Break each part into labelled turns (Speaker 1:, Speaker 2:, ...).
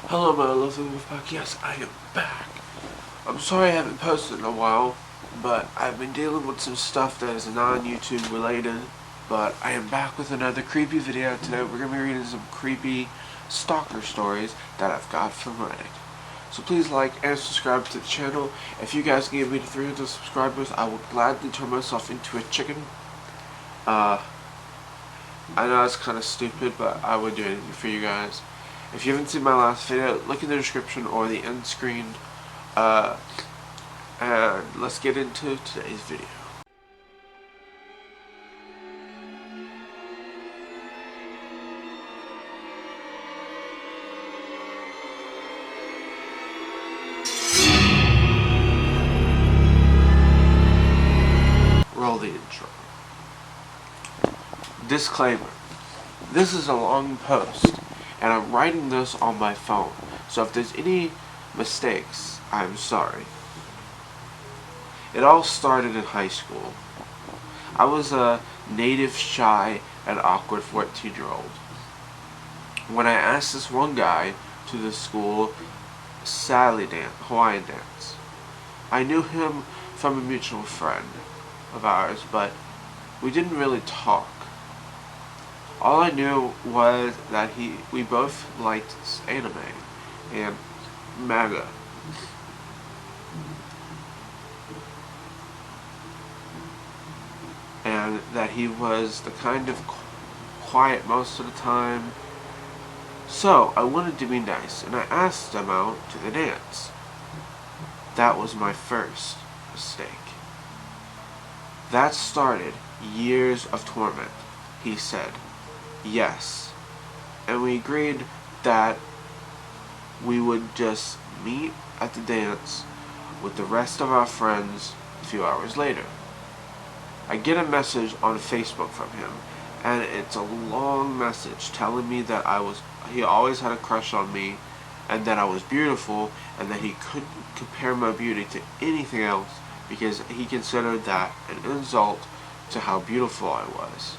Speaker 1: Hello my lovely Wolfpack, yes I am back. I'm sorry I haven't posted in a while, but I've been dealing with some stuff that is non-YouTube related, but I am back with another creepy video today. We're going to be reading some creepy stalker stories that I've got from Reddit. So please like and subscribe to the channel. If you guys can get me to 300 subscribers, I will gladly turn myself into a chicken. I know it's kind of stupid, but I would do anything for you guys. If you haven't seen my last video, look in the description or the end screen. And let's get into today's video. Roll the intro. Disclaimer. This is a long post, and I'm writing this on my phone, so if there's any mistakes, I'm sorry. It all started in high school. I was a native, shy, and awkward 14-year-old. When I asked this one guy to the school Hawaiian dance. I knew him from a mutual friend of ours, but we didn't really talk. All I knew was that we both liked anime and manga. And that he was the kind of quiet most of the time. So I wanted to be nice, and I asked him out to the dance. That was my first mistake. That started years of torment, he said. Yes, and we agreed that we would just meet at the dance with the rest of our friends a few hours later. I get a message on Facebook from him, and it's a long message telling me that he always had a crush on me, and that I was beautiful, and that he couldn't compare my beauty to anything else because he considered that an insult to how beautiful I was.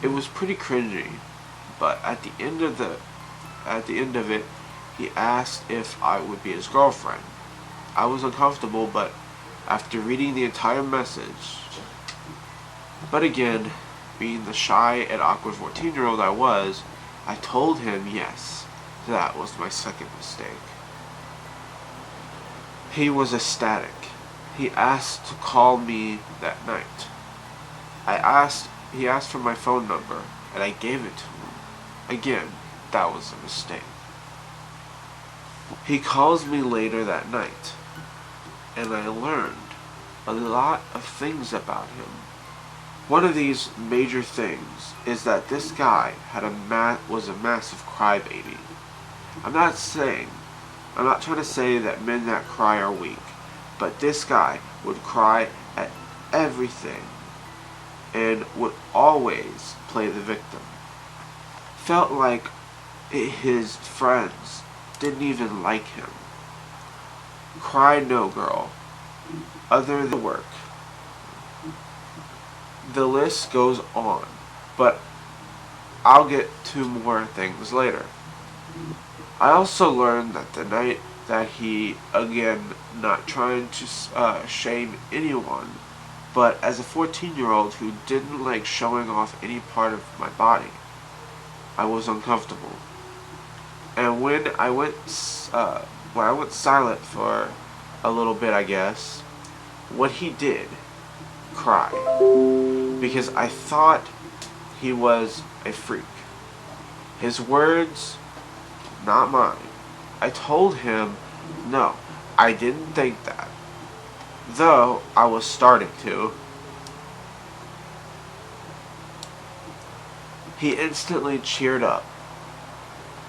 Speaker 1: It was pretty cringy, but at the end of it, he asked if I would be his girlfriend. I was uncomfortable, but after reading the entire message, but again, being the shy and awkward 14-year-old I told him yes. That was my second mistake. He was ecstatic. He asked to call me that night. He asked for my phone number, and I gave it to him. Again, that was a mistake. He calls me later that night, and I learned a lot of things about him. One of these major things is that this guy was a massive crybaby. I'm not trying to say that men that cry are weak, but this guy would cry at everything and would always play the victim. Felt like his friends didn't even like him. Cry no girl, other than work. The list goes on, but I'll get to more things later. I also learned that the night that he, again, not trying to shame anyone, but as a 14-year-old who didn't like showing off any part of my body, I was uncomfortable. And when I went silent for a little bit, I guess, what he did, cry, because I thought he was a freak. His words, not mine. I told him, no, I didn't think that. Though I was starting to. He instantly cheered up,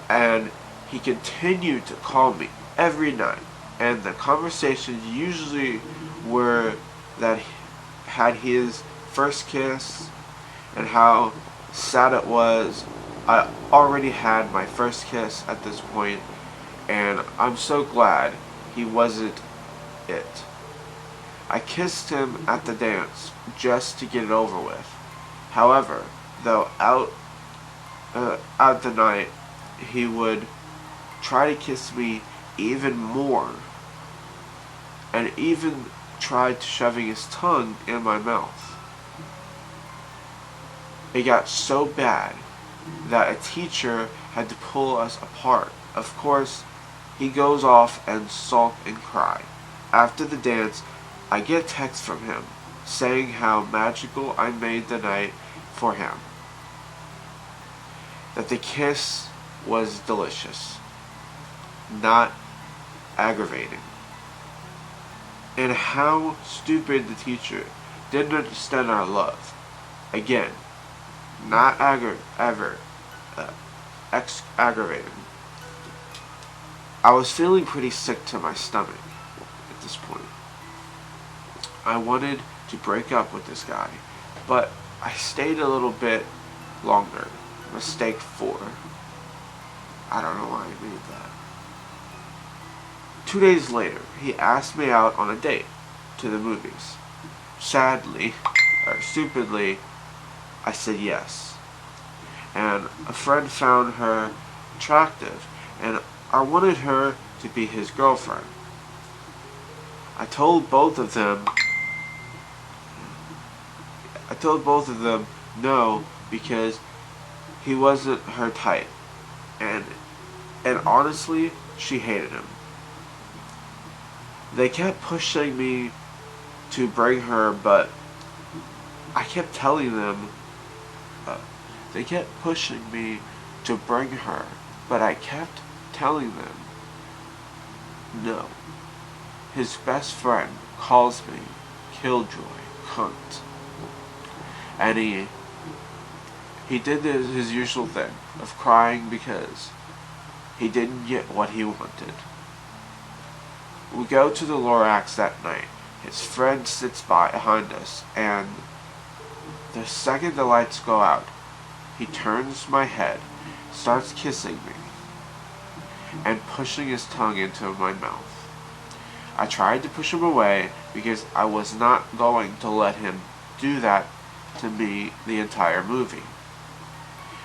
Speaker 1: and he continued to call me every night, and the conversations usually were that he had his first kiss and how sad it was. I already had my first kiss at this point, and I'm so glad he wasn't it. I kissed him at the dance just to get it over with. However, though out the night, he would try to kiss me even more, and even tried shoving his tongue in my mouth. It got so bad that a teacher had to pull us apart. Of course, he goes off and sulk and cry. After the dance, I get a text from him saying how magical I made the night for him. That the kiss was delicious, not aggravating. And how stupid the teacher didn't understand our love. Again, not aggravating. I was feeling pretty sick to my stomach at this point. I wanted to break up with this guy, but I stayed a little bit longer. Mistake 4. I don't know why I made that. 2 days later, he asked me out on a date to the movies. Sadly, or stupidly, I said yes. And a friend found her attractive, and I wanted her to be his girlfriend. I told both of them no, because he wasn't her type. And honestly, she hated him. They kept pushing me to bring her, but I kept telling them, they kept pushing me to bring her, but I kept telling them no. His best friend calls me killjoy, cunt. And he did his usual thing of crying because he didn't get what he wanted. We go to the Lorax that night. His friend sits behind us, and the second the lights go out, he turns my head, starts kissing me, and pushing his tongue into my mouth. I tried to push him away because I was not going to let him do that to me the entire movie.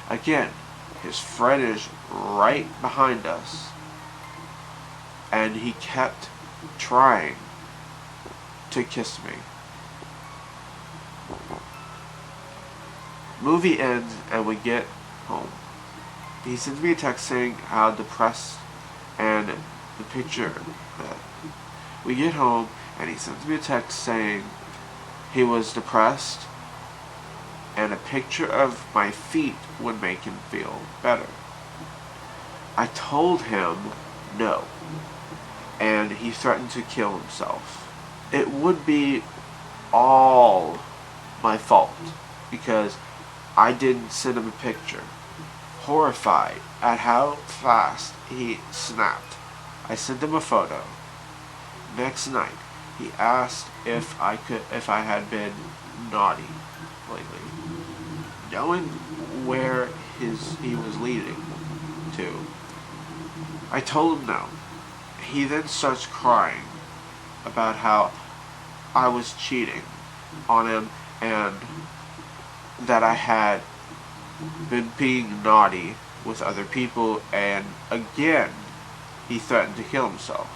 Speaker 1: Again, his friend is right behind us, and he kept trying to kiss me. Movie ends and we get home. He sends me a text saying how depressed, and the picture. We get home and he sends me a text saying he was depressed and a picture of my feet would make him feel better. I told him no, and he threatened to kill himself. It would be all my fault because I didn't send him a picture. Horrified at how fast he snapped, I sent him a photo. Next night, he asked if I had been naughty lately, knowing where he was leading to. I told him no. He then starts crying about how I was cheating on him and that I had been being naughty with other people, and again, he threatened to kill himself.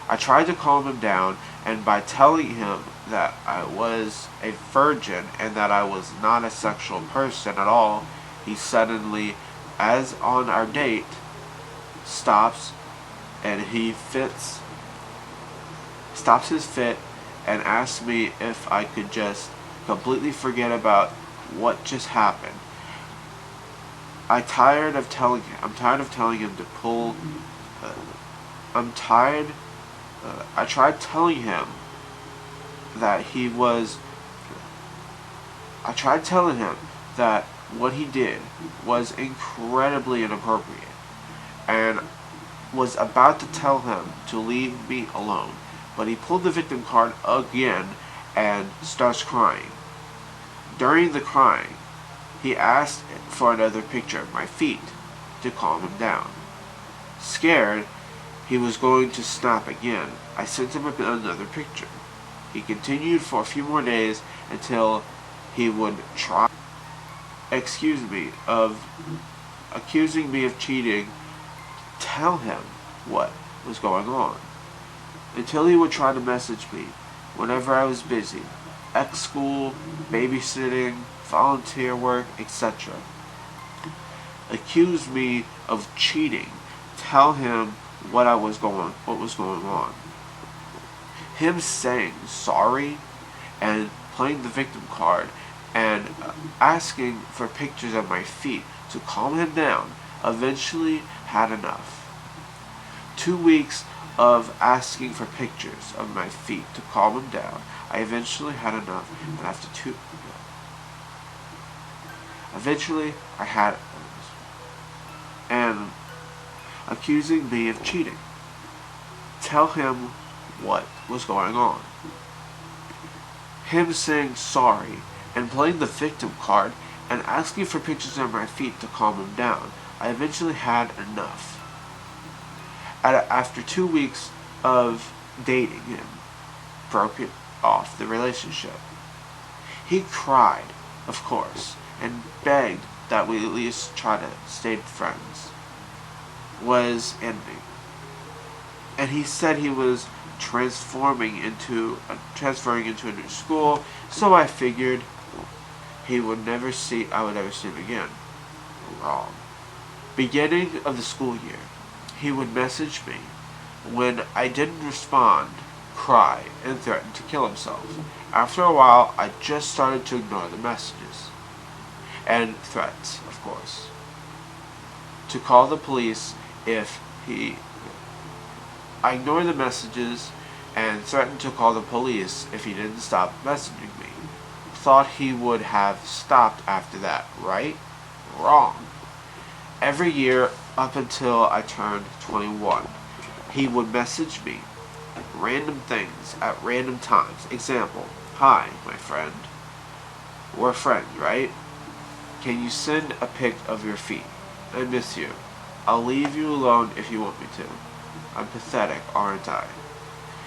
Speaker 1: I tried to calm him down, and by telling him that I was a virgin and that I was not a sexual person at all, he suddenly, as on our date, stops and stops his fit and asks me if I could just completely forget about what just happened. I'm tired of telling him to pull. I tried telling him that what he did was incredibly inappropriate, and was about to tell him to leave me alone, but he pulled the victim card again and starts crying. During the crying, he asked for another picture of my feet to calm him down. Scared he was going to snap again, I sent him another picture. He continued for a few more days until he would try accusing me of cheating tell him what was going on, until he would try to message me whenever I was busy, at school, babysitting, volunteer work, etc. Accuse me of cheating, tell him what was going on. Him saying sorry and playing the victim card and asking for pictures of my feet to calm him down eventually had enough. 2 weeks of asking for pictures of my feet to calm him down, I eventually had enough, and eventually I had and accusing me of cheating. Tell him what was going on. Him saying sorry and playing the victim card and asking for pictures of my feet to calm him down. I eventually had enough. After 2 weeks of dating him, broke it off the relationship. He cried, of course, and begged that we at least try to stay friends. Was ending. And he said he was transferring into a new school, so I figured I would never see him again. Wrong. Beginning of the school year, he would message me. When I didn't respond, cry, and threaten to kill himself. After a while, I just started to ignore the messages. And threats, of course. To call the police if I ignored the messages and threatened to call the police if he didn't stop messaging me. Thought he would have stopped after that, right? Wrong. Every year up until I turned 21, he would message me random things at random times. Example, hi, my friend. We're friends, right? Can you send a pic of your feet? I miss you. I'll leave you alone if you want me to. I'm pathetic, aren't I?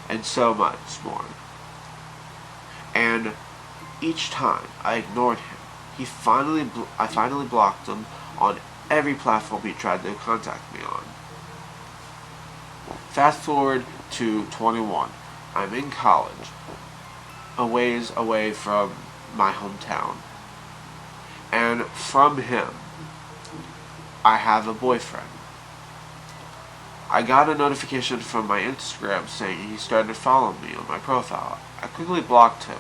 Speaker 1: And so much more. And each time I ignored him, I finally blocked him on every platform he tried to contact me on. Fast forward to 21. I'm in college, a ways away from my hometown. And from him, I have a boyfriend. I got a notification from my Instagram saying he started following me on my profile. I quickly blocked him.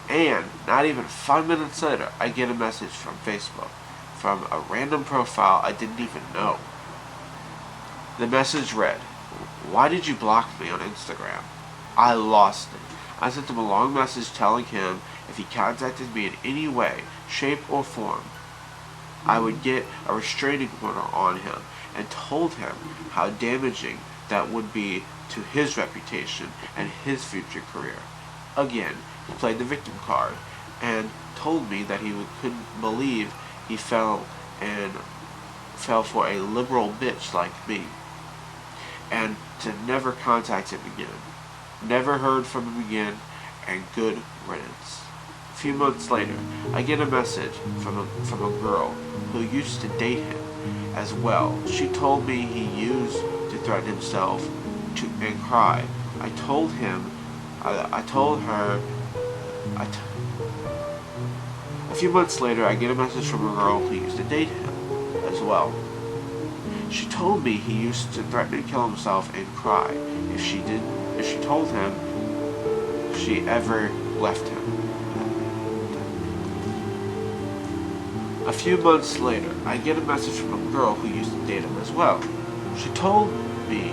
Speaker 1: And not even 5 minutes later, I get a message from Facebook from a random profile I didn't even know. The message read, "Why did you block me on Instagram?" I lost it. I sent him a long message telling him if he contacted me in any way, shape, or form, I would get a restraining order on him, and told him how damaging that would be to his reputation and his future career. Again, he played the victim card and told me that he couldn't believe he fell for a liberal bitch like me, and to never contact him again. Never heard from him again, and good riddance. A few months later, I get a message from a girl who used to date him as well. She told me he used to threaten himself and cry. I told her. A few months later, I get a message from a girl who used to date him as well. She told me he used to threaten to kill himself and cry if she told him she ever left him. A few months later, I get a message from a girl who used to date him as well. She told me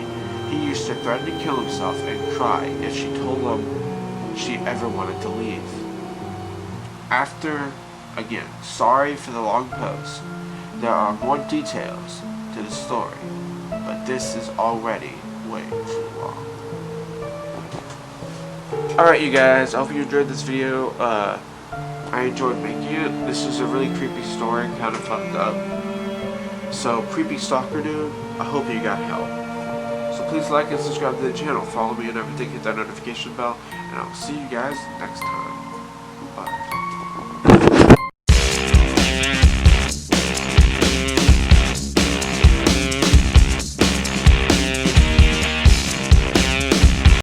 Speaker 1: he used to threaten to kill himself and cry if she told him she ever wanted to leave. After, again, sorry for the long post, there are more details to the story, but this is already way too long. Alright, you guys, I hope you enjoyed this video. I enjoyed making it. This is a really creepy story, kind of fucked up. So, creepy stalker dude, I hope you got help. So please like and subscribe to the channel, follow me and everything, hit that notification bell, and I'll see you guys next time.